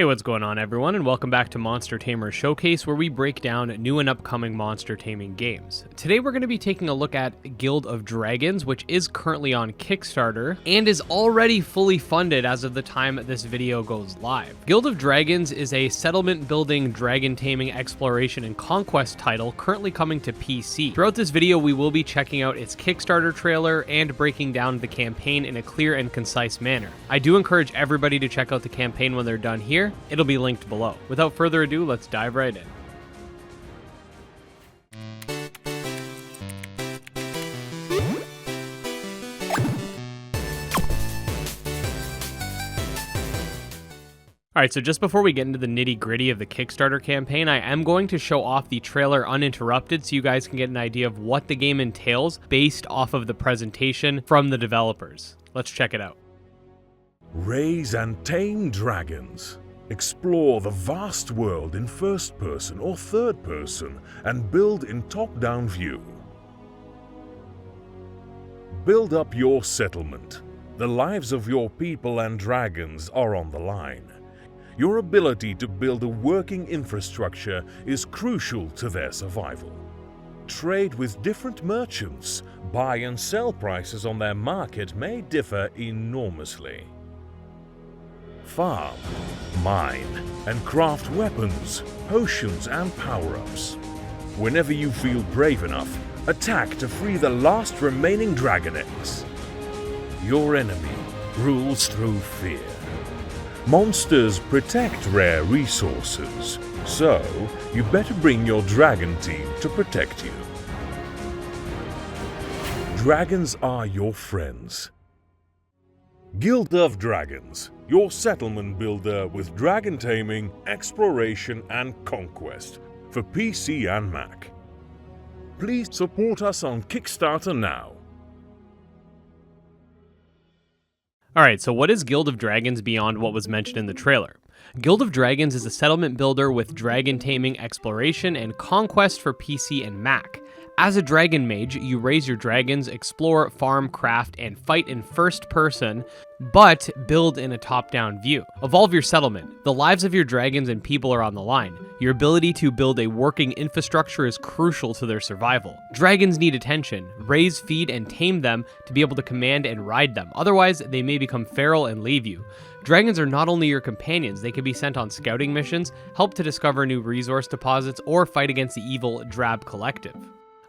Hey, what's going on everyone, and welcome back to Monster Tamer Showcase, where we break down new and upcoming monster taming games. Today we're going to be taking a look at Guild of Dragons, which is currently on Kickstarter, and is already fully funded as of the time this video goes live. Guild of Dragons is a settlement building, dragon taming, exploration, and conquest title currently coming to PC. Throughout this video we will be checking out its Kickstarter trailer and breaking down the campaign in a clear and concise manner. I do encourage everybody to check out the campaign when they're done here. It'll be linked below. Without further ado, let's dive right in. Alright, so just before we get into the nitty-gritty of the Kickstarter campaign, I am going to show off the trailer uninterrupted so you guys can get an idea of what the game entails based off of the presentation from the developers. Let's check it out. Raise and tame dragons. Explore the vast world in first person or third person and build in top-down view. Build up your settlement. The lives of your people and dragons are on the line. Your ability to build a working infrastructure is crucial to their survival. Trade with different merchants. Buy and sell prices on their market may differ enormously. Farm, mine, and craft weapons, potions, and power-ups. Whenever you feel brave enough, attack to free the last remaining dragon eggs. Your enemy rules through fear. Monsters protect rare resources, so you better bring your dragon team to protect you. Dragons are your friends. Guild of Dragons, your settlement builder with dragon taming, exploration, and conquest for PC and Mac. Please support us on Kickstarter now. Alright, so what is Guild of Dragons beyond what was mentioned in the trailer? Guild of Dragons is a settlement builder with dragon taming, exploration, and conquest for PC and Mac. As a dragon mage, you raise your dragons, explore, farm, craft, and fight in first person, but build in a top-down view. Evolve your settlement. The lives of your dragons and people are on the line. Your ability to build a working infrastructure is crucial to their survival. Dragons need attention. Raise, feed, and tame them to be able to command and ride them. Otherwise, they may become feral and leave you. Dragons are not only your companions, they can be sent on scouting missions, help to discover new resource deposits, or fight against the evil Drab Collective.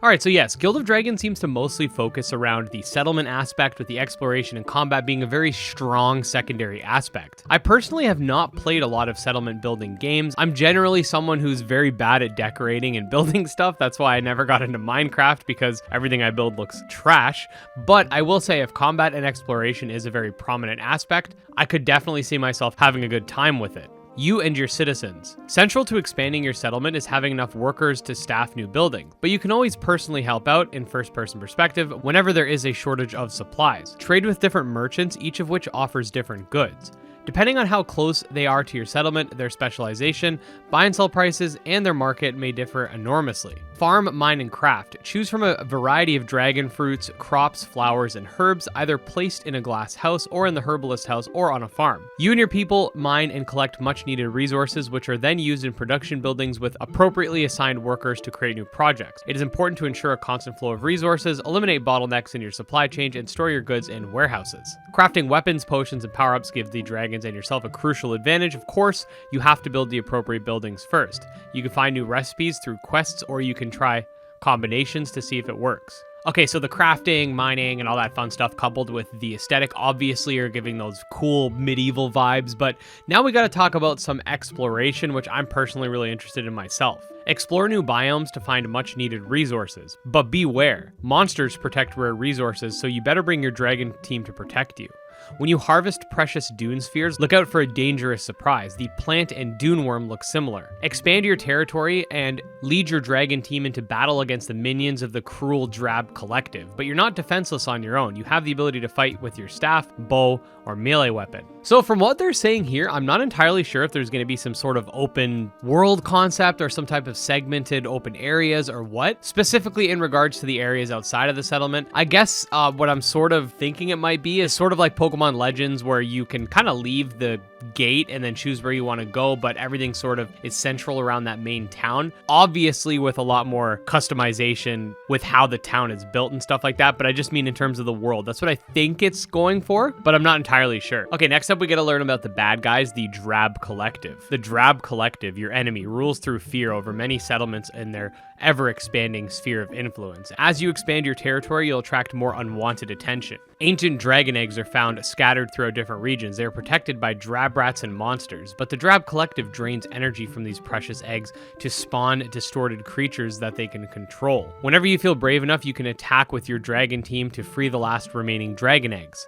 Alright, so yes, Guild of Dragons seems to mostly focus around the settlement aspect, with the exploration and combat being a very strong secondary aspect. I personally have not played a lot of settlement building games. I'm generally someone who's very bad at decorating and building stuff. That's why I never got into Minecraft, because everything I build looks trash. But I will say, if combat and exploration is a very prominent aspect, I could definitely see myself having a good time with it. You and your citizens. Central to expanding your settlement is having enough workers to staff new buildings, but you can always personally help out in first-person perspective whenever there is a shortage of supplies. Trade with different merchants, each of which offers different goods. Depending on how close they are to your settlement, their specialization, buy and sell prices, and their market may differ enormously. Farm, mine, and craft. Choose from a variety of dragon fruits, crops, flowers, and herbs, either placed in a glass house or in the herbalist house or on a farm. You and your people mine and collect much needed resources, which are then used in production buildings with appropriately assigned workers to create new projects. It is important to ensure a constant flow of resources, eliminate bottlenecks in your supply chain, and store your goods in warehouses. Crafting weapons, potions, and power-ups give the dragons and yourself a crucial advantage. Of course, you have to build the appropriate buildings first. You can find new recipes through quests, or you can try combinations to see if it works. Okay, so the crafting, mining, and all that fun stuff coupled with the aesthetic obviously are giving those cool medieval vibes, but now we gotta talk about some exploration, which I'm personally really interested in myself. Explore new biomes to find much needed resources, but beware. Monsters protect rare resources, so you better bring your dragon team to protect you. When you harvest precious dune spheres, look out for a dangerous surprise. The plant and dune worm look similar. Expand your territory and lead your dragon team into battle against the minions of the cruel Drab Collective, but you're not defenseless on your own. You have the ability to fight with your staff, bow, or melee weapon. So from what they're saying here, I'm not entirely sure if there's going to be some sort of open world concept or some type of segmented open areas or what, specifically in regards to the areas outside of the settlement. I guess what I'm sort of thinking it might be is sort of like Pokemon Legends, where you can kind of leave the gate and then choose where you want to go, but everything sort of is central around that main town. Obviously with a lot more customization with how the town is built and stuff like that, but I just mean in terms of the world. That's what I think it's going for, but I'm not entirely sure. Okay, next up we get to learn about the bad guys, the Drab Collective. The Drab Collective, your enemy, rules through fear over many settlements in their ever-expanding sphere of influence. As you expand your territory, you'll attract more unwanted attention. Ancient dragon eggs are found scattered throughout different regions. They are protected by drab rats and monsters, but the Drab Collective drains energy from these precious eggs to spawn distorted creatures that they can control. Whenever you feel brave enough, you can attack with your dragon team to free the last remaining dragon eggs.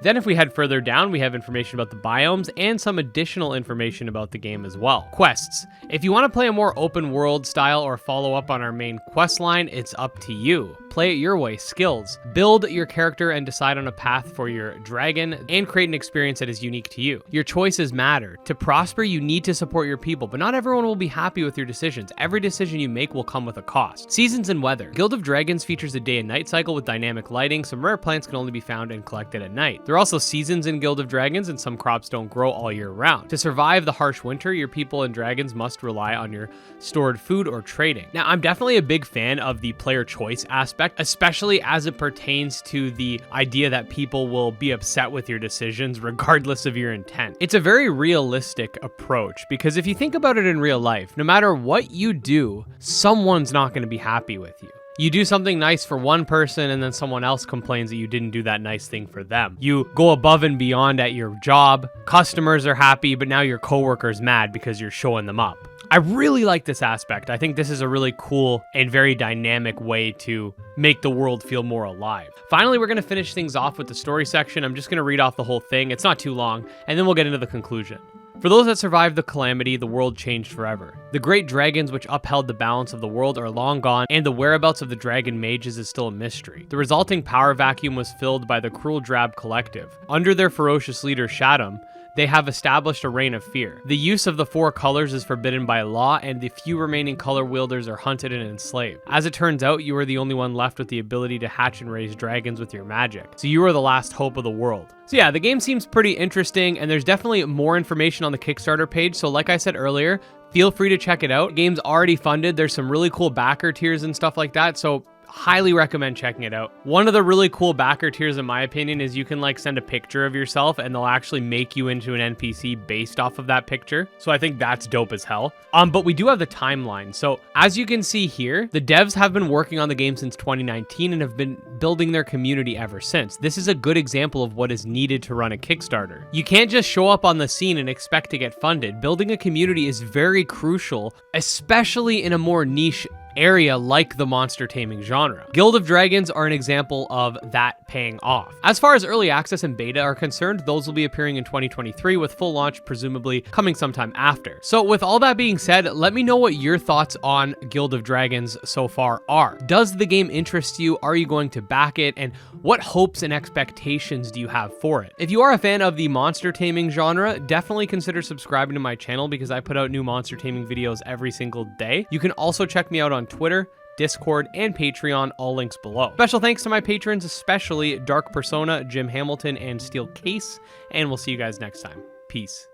Then if we head further down, we have information about the biomes and some additional information about the game as well. Quests. If you want to play a more open world style or follow up on our main quest line, it's up to you. Play it your way. Skills. Build your character and decide on a path for your dragon and create an experience that is unique to you. Your choices matter. To prosper, you need to support your people, but not everyone will be happy with your decisions. Every decision you make will come with a cost. Seasons and weather. Guild of Dragons features a day and night cycle with dynamic lighting. Some rare plants can only be found and collected at night. There are also seasons in Guild of Dragons, and some crops don't grow all year round. To survive the harsh winter, your people and dragons must rely on your stored food or trading. Now, I'm definitely a big fan of the player choice aspect, especially as it pertains to the idea that people will be upset with your decisions regardless of your intent. It's a very realistic approach, because if you think about it in real life, no matter what you do, someone's not going to be happy with you. You do something nice for one person and then someone else complains that you didn't do that nice thing for them. You go above and beyond at your job, customers are happy, but now your coworker's mad because you're showing them up. I really like this aspect. I think this is a really cool and very dynamic way to make the world feel more alive. Finally, we're going to finish things off with the story section. I'm just going to read off the whole thing. It's not too long, and then we'll get into the conclusion. For those that survived the calamity, the world changed forever. The great dragons which upheld the balance of the world are long gone, and the whereabouts of the dragon mages is still a mystery. The resulting power vacuum was filled by the cruel Drab Collective. Under their ferocious leader Shaddam, they have established a reign of fear. The use of the 4 colors is forbidden by law, and the few remaining color wielders are hunted and enslaved. As it turns out, you are the only one left with the ability to hatch and raise dragons with your magic. So you are the last hope of the world. So yeah, the game seems pretty interesting, and there's definitely more information on the Kickstarter page. So like I said earlier, feel free to check it out. The game's already funded. There's some really cool backer tiers and stuff like that. So highly recommend checking it out. One of the really cool backer tiers, in my opinion, is you can like send a picture of yourself and they'll actually make you into an NPC based off of that picture. So I think that's dope as hell. But we do have the timeline. So as you can see here, the devs have been working on the game since 2019 and have been building their community ever since. This is a good example of what is needed to run a Kickstarter. You can't just show up on the scene and expect to get funded. Building a community is very crucial, especially in a more niche area like the monster taming genre. Guild of Dragons are an example of that paying off. As far as early access and beta are concerned, those will be appearing in 2023 with full launch presumably coming sometime after. So with all that being said, let me know what your thoughts on Guild of Dragons so far are. Does the game interest you? Are you going to back it? And what hopes and expectations do you have for it? If you are a fan of the monster taming genre, definitely consider subscribing to my channel because I put out new monster taming videos every single day. You can also check me out on Twitter, Discord, and Patreon, all links below. Special thanks to my patrons, especially Dark Persona, Jim Hamilton, and Steel Case, and we'll see you guys next time. Peace.